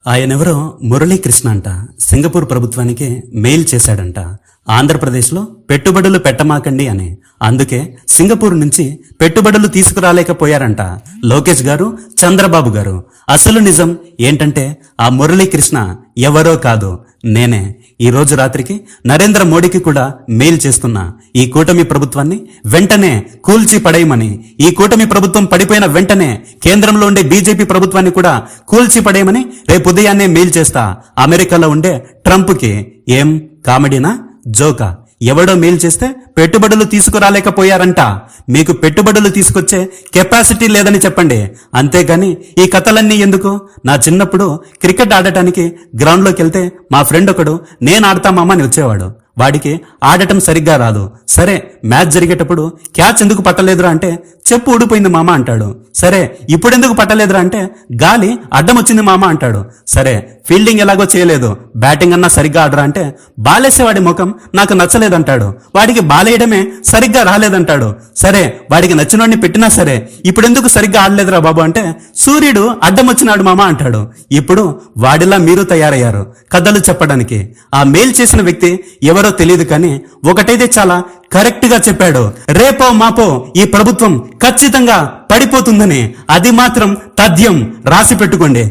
ఆయనెవరో మురళీకృష్ణ అంట. సింగపూర్ ప్రభుత్వానికి మెయిల్ చేశాడంట. ఆంధ్రప్రదేశ్లో పెట్టుబడులు పెట్టమాకండి అని. అందుకే సింగపూర్ నుంచి పెట్టుబడులు తీసుకురాలేకపోయారంట లోకేష్ గారు, చంద్రబాబు గారు. అసలు నిజం ఏంటంటే ఆ మురళీకృష్ణ ఎవరో కాదు, నేనే. ఈ రోజు రాత్రికి నరేంద్ర మోడీకి కూడా మెయిల్ చేస్తున్నా. ఈ కూటమి ప్రభుత్వాన్ని వెంటనే కూల్చి పడేయమని. ఈ కూటమి ప్రభుత్వం పడిపోయిన వెంటనే కేంద్రంలో ఉండే బీజేపీ ప్రభుత్వాన్ని కూడా కూల్చి పడేయమని రేపు ఉదయాన్నే మెయిల్ చేస్తా అమెరికాలో ఉండే ట్రంప్కి. ఏం కామెడీనా, జోకా? ఎవడో మెయిల్ చేస్తే పెట్టుబడులు తీసుకురాలేకపోయారంట. మీకు పెట్టుబడులు తీసుకొచ్చే కెపాసిటీ లేదని చెప్పండి, అంతేగాని ఈ కథలన్నీ ఎందుకు? నా చిన్నప్పుడు క్రికెట్ ఆడటానికి గ్రౌండ్లోకి వెళ్తే మా ఫ్రెండ్ ఒకడు నేను ఆడతామా అని వచ్చేవాడు. వాడికి ఆడటం సరిగ్గా రాదు. సరే, మ్యాచ్ జరిగేటప్పుడు క్యాచ్ ఎందుకు పట్టలేదురా అంటే చెప్పు ఊడిపోయింది మామ అంటాడు. సరే, ఇప్పుడెందుకు పట్టలేదురా అంటే గాలి అడ్డం వచ్చింది మామ అంటాడు. సరే, ఫీల్డింగ్ ఎలాగో చేయలేదు, బ్యాటింగ్ అన్నా సరిగ్గా ఆడరా అంటే బాలేసేవాడి ముఖం నాకు నచ్చలేదంటాడు. వాడికి బాలేయడమే సరిగ్గా రాలేదంటాడు. సరే, వాడికి నచ్చినోడిని పెట్టినా సరే ఇప్పుడెందుకు సరిగ్గా ఆడలేదురా బాబు అంటే సూర్యుడు అడ్డం వచ్చినాడు మామ అంటాడు. ఇప్పుడు వాడిలా మీరు తయారయ్యారు కథలు చెప్పడానికి. ఆ మెయిల్ చేసిన వ్యక్తి ఎవరో తెలియదు, కానీ ఒకటైతే చాలా కరెక్ట్ గా చెప్పాడు. రేపో మాపో ఈ ప్రభుత్వం ఖచ్చితంగా పడిపోతుందని. అది మాత్రం తథ్యం, రాసి పెట్టుకోండి.